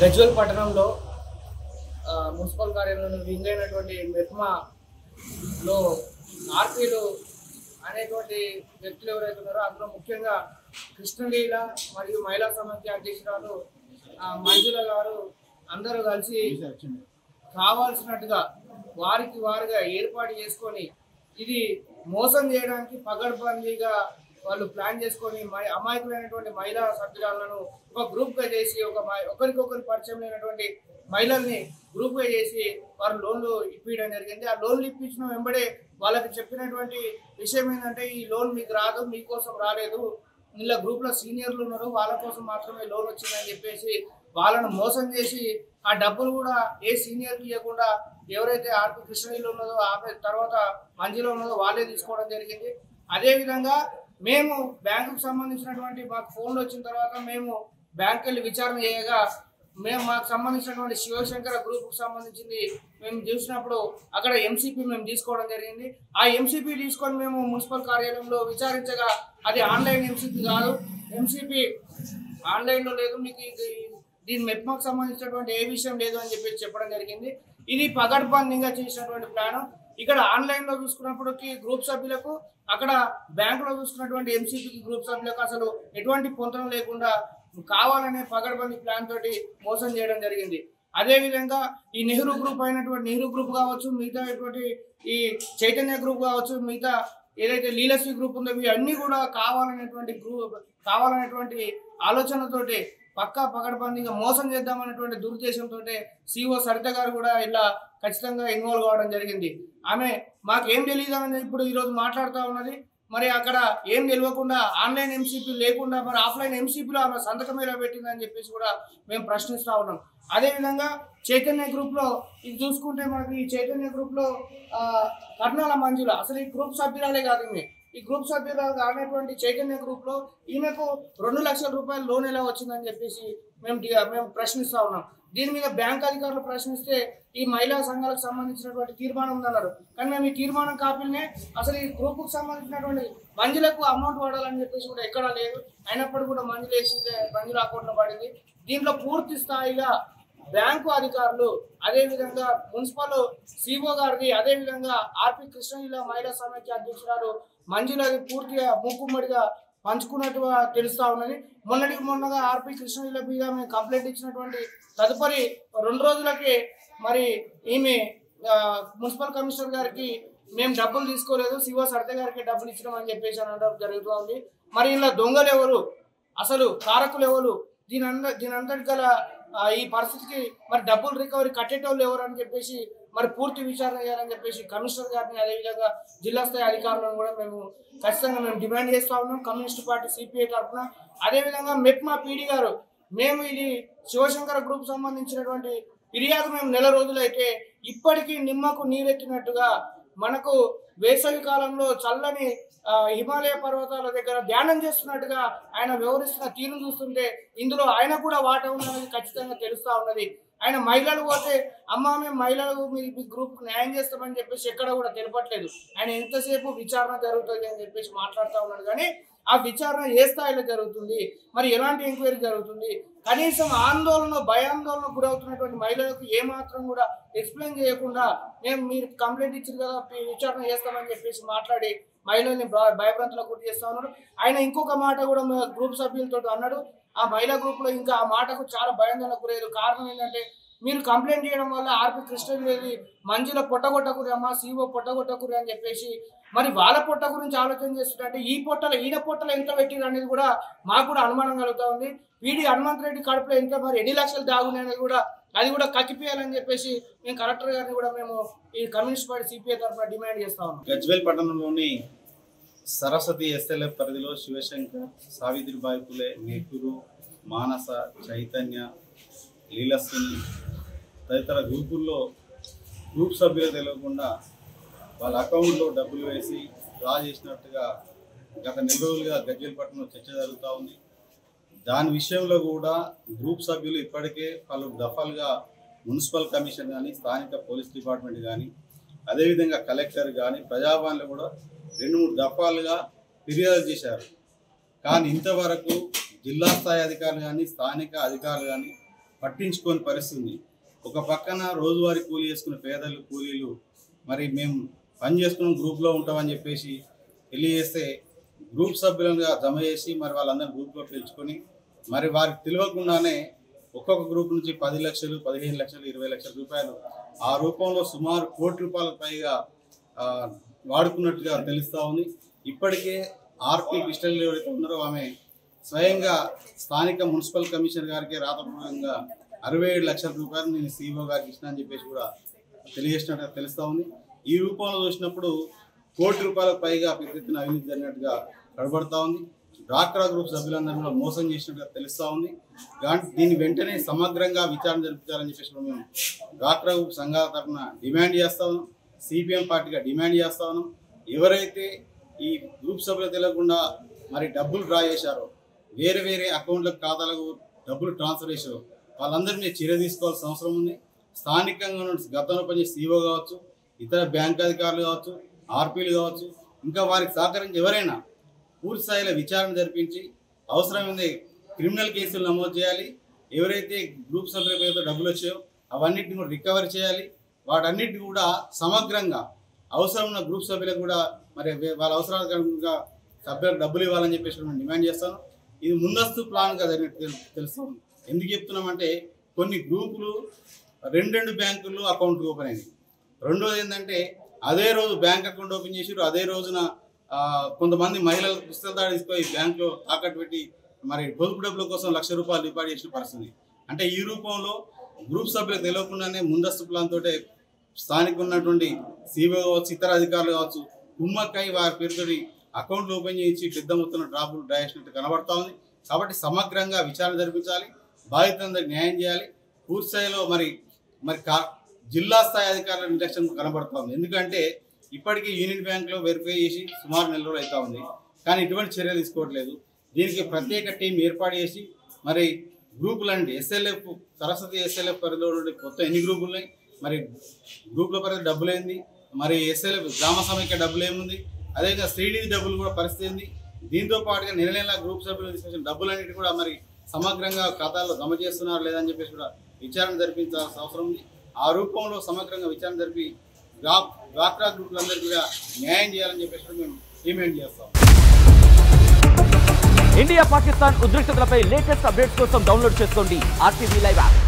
గజ్వేల్ పట్టణంలో మున్సిపల్ కార్యాలయంలో వింగ్ అయినటువంటి మెప్మాలో ఆర్పీలు అనేటువంటి వ్యక్తులు ఎవరైతే ఉన్నారో అందులో ముఖ్యంగా కృష్ణలీల మరియు మహిళా సమాఖ్య అధ్యక్షురాలు మంజుల గారు అందరూ కలిసి కావాల్సినట్టుగా వారికి వారుగా ఏర్పాటు చేసుకొని ఇది మోసం చేయడానికి పగడ్బందీగా వాళ్ళు ప్లాన్ చేసుకొని అమాయకులైనటువంటి మహిళా సభ్యురాలను ఒక గ్రూప్గా చేసి ఒకరికొకరు పరిచయం లేనటువంటి మహిళల్ని గ్రూప్గా చేసి వారు లోన్లు ఇప్పించడం జరిగింది. ఆ లోన్లు ఇప్పించిన వెంబడే వాళ్ళకి చెప్పినటువంటి విషయం ఏంటంటే ఈ లోన్ మీకు రాదు, మీకోసం రాలేదు, ఇలా గ్రూప్లో సీనియర్లు ఉన్నారు వాళ్ళ కోసం మాత్రమే లోన్ వచ్చిందని చెప్పేసి వాళ్ళను మోసం చేసి ఆ డబ్బులు కూడా ఏ సీనియర్కి ఇవ్వకుండా ఎవరైతే ఆర్పి కృష్ణలో ఉన్నదో తర్వాత మంజిలో ఉన్నదో వాళ్ళే తీసుకోవడం జరిగింది. అదేవిధంగా మేము బ్యాంకుకు సంబంధించినటువంటి మాకు ఫోన్లు వచ్చిన తర్వాత మేము బ్యాంక్ వెళ్ళి విచారణ చేయగా మాకు సంబంధించినటువంటి శివశంకర గ్రూప్కి సంబంధించింది మేము చూసినప్పుడు అక్కడ ఎంసీపీ మేము తీసుకోవడం జరిగింది. ఆ ఎంసీపీ తీసుకొని మేము మున్సిపల్ కార్యాలయంలో విచారించగా అది ఆన్లైన్ ఎంసీపీ కాదు, ఎంసీపీ ఆన్లైన్లో లేదు, మీకు దీని మెప్మాకు సంబంధించినటువంటి ఏ విషయం లేదు అని చెప్పి చెప్పడం జరిగింది. ఇది పగడ్బందీగా చేసినటువంటి ప్లాన్. ఇక్కడ ఆన్లైన్లో చూసుకున్నప్పటికీ గ్రూప్ సభ్యులకు, అక్కడ బ్యాంకులో చూసుకున్నటువంటి ఎంసీపీకి గ్రూప్ సభ్యులకు అసలు ఎటువంటి పొంతన లేకుండా కావాలనే పగడ్బందీ ప్లాన్ తోటి మోసం చేయడం జరిగింది. అదేవిధంగా ఈ నెహ్రూ గ్రూప్ అయినటువంటి నెహ్రూ గ్రూప్ కావచ్చు, మిగతా ఈ చైతన్య గ్రూప్ కావచ్చు, మిగతా ఏదైతే లీలశ్రీ గ్రూప్ ఉందో ఇవన్నీ కూడా కావాలనేటువంటి ఆలోచనతోటి పక్కా పగడ్బందీగా మోసం చేద్దామనేటువంటి దురుద్దేశంతో సిఓ సరిత గారు కూడా ఇలా ఖచ్చితంగా ఇన్వాల్వ్ కావడం జరిగింది. ఆమె మాకేం తెలియదని ఇప్పుడు ఈరోజు మాట్లాడుతూ ఉన్నది. మరి అక్కడ ఏం తెలియకుండా ఆన్లైన్ ఎంసీపీ లేకుండా మరి ఆఫ్లైన్ ఎంసీపీలో ఆమె సంతకం ఎలా పెట్టిందని చెప్పేసి కూడా మేము ప్రశ్నిస్తూ ఉన్నాం. అదేవిధంగా చైతన్య గ్రూప్లో ఇది చూసుకుంటే మనకి ఈ చైతన్య గ్రూప్లో కర్నాల మంజుల అసలు ఈ గ్రూప్ సభ్యురాలే కాదు, ఈ గ్రూప్ సభ్యురాలు కానటువంటి చైతన్య గ్రూప్లో ఈమెకు 2 లక్షల రూపాయలు లోన్ ఎలా వచ్చిందని చెప్పేసి మేము ప్రశ్నిస్తూ ఉన్నాం. దీని మీద బ్యాంక్ అధికారులు ప్రశ్నిస్తే ఈ మహిళా సంఘాలకు సంబంధించినటువంటి తీర్మానం ఉందన్నారు. కానీ మేము ఈ తీర్మానం కాపీలనే అసలు ఈ గ్రూప్కు సంబంధించినటువంటి మంజులకు అమౌంట్ పడాలని చెప్పేసి కూడా ఎక్కడా లేదు. అయినప్పుడు కూడా మంజుల అకౌంట్లో పడింది. దీంట్లో పూర్తి స్థాయిగా బ్యాంకు అధికారులు, అదేవిధంగా మున్సిపల్ సిఓ గారిది, అదేవిధంగా ఆర్పి కృష్ణలీల మహిళా సమాఖ్య అధ్యక్షురాలు మంజులది పూర్తిగా మూకుమ్మడిగా పంచుకున్నట్టుగా తెలుస్తూ ఉన్నది. మొన్నగా ఆర్పి కృష్ణలీల మీద మేము కంప్లైంట్ ఇచ్చినటువంటి తదుపరి 2 రోజులకి మరి ఈమె మున్సిపల్ కమిషనర్ గారికి మేము డబ్బులు తీసుకోలేదు, సిఓ సరిత గారికి డబ్బులు ఇచ్చినాం అని చెప్పేసి అనడం జరుగుతూ ఉంది. మరి ఇలా దొంగలు ఎవరు, అసలు కారకులు ఎవరు, దీని అంతటి గల ఈ పరిస్థితికి మరి డబ్బులు రికవరీ కట్టేటోళ్ళు ఎవరు అని చెప్పేసి మరి పూర్తి విచారణ చేయాలని చెప్పేసి కమిషనర్ గారిని, అదేవిధంగా జిల్లా స్థాయి అధికారులను కూడా ఖచ్చితంగా డిమాండ్ చేస్తూ ఉన్నాం కమ్యూనిస్ట్ పార్టీ సిపిఐ తరఫున. అదేవిధంగా మెప్మా పీడీ గారు మేము ఇది శివశంకర గ్రూప్ సంబంధించినటువంటి ఫిర్యాదు మేము 4 రోజులైతే ఇప్పటికీ నిమ్మకు నీరెత్తినట్టుగా మనకు వేసవి కాలంలో చల్లని హిమాలయ పర్వతాల దగ్గర ధ్యానం చేస్తున్నట్టుగా ఆయన వ్యవహరిస్తున్న తీరును చూస్తుంటే ఇందులో ఆయన కూడా వాటా ఉన్నది ఖచ్చితంగా తెలుస్తూ ఉన్నది. ఆయన మహిళలు పోతే అమ్మ మేము మహిళలకు మీ గ్రూప్కు న్యాయం చేస్తామని చెప్పేసి ఎక్కడ కూడా తెలపట్లేదు. ఆయన ఎంతసేపు విచారణ జరుగుతుంది అని చెప్పేసి మాట్లాడుతూ ఉన్నాడు. కానీ ఆ విచారణ ఏ స్థాయిలో జరుగుతుంది, మరి ఎలాంటి ఎంక్వైరీ జరుగుతుంది, కనీసం భయాందోళన గురవుతున్నటువంటి మహిళలకు ఏమాత్రం కూడా ఎక్స్ప్లెయిన్ చేయకుండా మీరు కంప్లైంట్ ఇచ్చారు కదా విచారణ చేస్తామని చెప్పేసి మాట్లాడి మహిళల్ని భయభ్రాంతులకు గురి చేస్తూ ఉన్నాడు. ఆయన ఇంకొక మాట కూడా గ్రూప్ సభ్యులతో అన్నాడు. ఆ మహిళా గ్రూప్లో ఇంకా ఆ మాటకు చాలా భయాందోళనకు గురయ్యారు. కారణం ఏంటంటే మీరు కంప్లైంట్ చేయడం వల్ల ఆర్పి కృష్ణవేది మంజుల పొట్టగొట్టకూరి అమ్మ సిఓ పొట్టగొట్టకూరి అని చెప్పేసి మరి వాళ్ళ పొట్ట గురించి ఆలోచన చేస్తుంటే ఈయన పొట్టలు ఎంత పెట్టిరు అనేది కూడా మాకు కూడా అనుమానం కలుగుతూ ఉంది. పీడీ హనుమంత్ రెడ్డి కడుపులో ఎంత మరి ఎన్ని లక్షలు దాగున్నాయి అనేది కూడా అది కూడా కక్కిపోయాలని చెప్పేసి మేము కలెక్టర్ గారిని కూడా మేము ఈ కమ్యూనిస్ట్ పార్టీ సిపిఐ తరఫున డిమాండ్ చేస్తా ఉన్నాం. గజ్వేల్ పట్టణంలోని సరస్వతి ఎస్ఎల్ఎఫ్ పరిధిలో శివశంకర్, సావిత్రిబాయి పులే, నెహ్రూ, మానస, చైతన్య, లీలశ్రీ తదితర గ్రూపుల్లో గ్రూప్ సభ్యులు తెలియకుండా వాళ్ళ అకౌంట్లో డబ్బులు వేసి డ్రా చేసినట్టుగా గత 4 రోజులుగా గజ్వేల్ పట్టణంలో చర్చ జరుగుతూ ఉంది. దాని విషయంలో కూడా గ్రూప్ సభ్యులు ఇప్పటికే పలు దఫాలుగా మున్సిపల్ కమిషన్ కానీ, స్థానిక పోలీస్ డిపార్ట్మెంట్ కానీ, అదేవిధంగా కలెక్టర్ కానీ, ప్రజావాణిలో కూడా 2-3 దఫాలుగా ఫిర్యాదు చేశారు. కానీ ఇంతవరకు జిల్లా స్థాయి అధికారులు కానీ, స్థానిక అధికారులు కానీ పట్టించుకోని పరిస్థితి. ఒక పక్కన రోజువారీ కూలీ చేసుకునే పేదలు కూలీలు మరి మేము పని చేసుకున్న గ్రూప్లో ఉంటామని చెప్పేసి తెలియజేస్తే గ్రూప్ సభ్యులుగా జమ చేసి మరి వాళ్ళందరినీ గ్రూప్లో పిలుచుకొని మరి వారికి తెలియకుండానే ఒక్కొక్క గ్రూప్ నుంచి 10 లక్షలు 15 లక్షలు 20 లక్షల రూపాయలు ఆ రూపంలో సుమారు ₹1 కోటి పైగా వాడుకున్నట్టుగా తెలుస్తూ ఉంది. ఇప్పటికే ఆర్పి కృష్ణలు ఎవరైతే ఉన్నారో ఆమె స్వయంగా స్థానిక మున్సిపల్ కమిషనర్ గారికి రాతపూర్వకంగా 67 లక్షల రూపాయలు నేను సీఈఓ గారికి ఇచ్చిన అని చెప్పేసి కూడా తెలియజేసినట్టుగా తెలుస్తూ ఉంది. ఈ రూపంలో చూసినప్పుడు ₹1 కోటి పైగా పెద్ద ఎత్తున అవినీతి జరిగినట్టుగా కనబడతా ఉంది. డ్వాక్రా గ్రూప్ సభ్యులందరూ కూడా మోసం చేసినట్టుగా తెలుస్తూ ఉంది. దీన్ని వెంటనే సమగ్రంగా విచారణ జరిపించాలని చెప్పేసి మేము డ్వాక్రా గ్రూప్ సంఘాల తరఫున డిమాండ్ చేస్తా ఉన్నాం. సిపిఎం పార్టీగా డిమాండ్ చేస్తా ఉన్నాం. ఎవరైతే ఈ గ్రూప్ సభ్యులు తెలియకుండా మరి డబ్బులు డ్రా చేశారో, వేరే వేరే అకౌంట్లకు ఖాతాలకు డబ్బులు ట్రాన్స్ఫర్ చేశారో వాళ్ళందరినీ చర్య తీసుకోవాల్సిన అవసరం ఉంది. స్థానికంగా గతంలో పనిచేసే సీఓ కావచ్చు, ఇతర బ్యాంక్ అధికారులు కావచ్చు, ఆర్పీలు కావచ్చు, ఇంకా వారికి సహకరించి ఎవరైనా పూర్తి స్థాయిలో విచారణ జరిపించి అవసరమైంది క్రిమినల్ కేసులు నమోదు చేయాలి. ఎవరైతే గ్రూప్ సభ్యుల పేరుతో డబ్బులు వచ్చాయో అవన్నిటిని కూడా రికవరీ చేయాలి. వాటన్నిటిని కూడా సమగ్రంగా అవసరం ఉన్న గ్రూప్ సభ్యులకు కూడా మరి వాళ్ళ అవసరాలుగా సభ్యులకు డబ్బులు ఇవ్వాలని చెప్పేసి నేను డిమాండ్ చేస్తాను. ఇది ముందస్తు ప్లాన్గా జరిగినట్టు తెలుస్తుంది. ఎందుకు చెప్తున్నామంటే కొన్ని గ్రూపులు 2 బ్యాంకుల్లో అకౌంట్లు ఓపెన్ అయినాయి. రెండోది ఏంటంటే అదే రోజు బ్యాంక్ అకౌంట్ ఓపెన్ చేసారు. అదే రోజున కొంతమంది మహిళలు పుస్తకాలు తీసుకొని బ్యాంకులో తాకట్టు పెట్టి మరి పొదుపు డబ్బుల కోసం ₹1,00,000 డిపాజిట్ చేసిన పరిస్థితి. అంటే ఈ రూపంలో గ్రూప్ సభ్యులకు తెలియకుండానే ముందస్తు ప్లాన్ తోటే స్థానిక ఉన్నటువంటి సీఓ కావచ్చు, ఇతర అధికారులు కావచ్చు కుమ్మక్కై వారి పేరుతోటి అకౌంట్లు ఓపెన్ చేయించి పెద్ద మొత్తంలో డ్రాపులు డ్రా చేసినట్టు కనబడతా ఉంది. కాబట్టి సమగ్రంగా విచారణ జరిపించాలి, బాధితులందరికీ న్యాయం చేయాలి. పూర్తి స్థాయిలో మరి జిల్లా స్థాయి అధికారుల నిర్లక్ష్యం కనబడతా ఉంది. ఎందుకంటే ఇప్పటికీ యూనియన్ బ్యాంక్లో వెరిఫై చేసి సుమారు 4 రోజులు అవుతా ఉంది, కానీ ఇటువంటి చర్యలు తీసుకోవట్లేదు. దీనికి ప్రత్యేక టీం ఏర్పాటు చేసి మరి గ్రూపులండి ఎస్ఎల్ఎఫ్ సరస్వతి ఎస్ఎల్ఎఫ్ పరిధిలో కొత్త ఎన్ని గ్రూపులు ఉన్నాయి, మరి గ్రూపుల పరిధి డబ్బులేంది, మరి ఎస్ఎల్ఎఫ్ గ్రామ సమైక్య డబ్బులు ఏముంది, అదేవిధంగా శ్రీనిధి డబ్బులు కూడా పరిస్థితి ఏంది. దీంతో పాటుగా నెల గ్రూప్ సభ్యులు తీసుకొచ్చిన డబ్బులన్నిటి కూడా మరి సమగ్రంగా ఖాతాల్లో జమ చేస్తున్నారు లేదని చెప్పేసి కూడా విచారణ జరిపించాల్సిన అవసరం ఉంది. ఆ రూపంలో సమగ్రంగా విచారణ జరిపి డ్వాక్రా గ్రూపులందరికీ కూడా న్యాయం చేయాలని చెప్పేసి మేము డిమాండ్ చేస్తాం. ఇండియా పాకిస్తాన్ ఉద్రిక్తతలపై లేటెస్ట్ అప్డేట్స్ కోసం డౌన్లోడ్ చేసుకోండి RTV లైవ్ యాప్.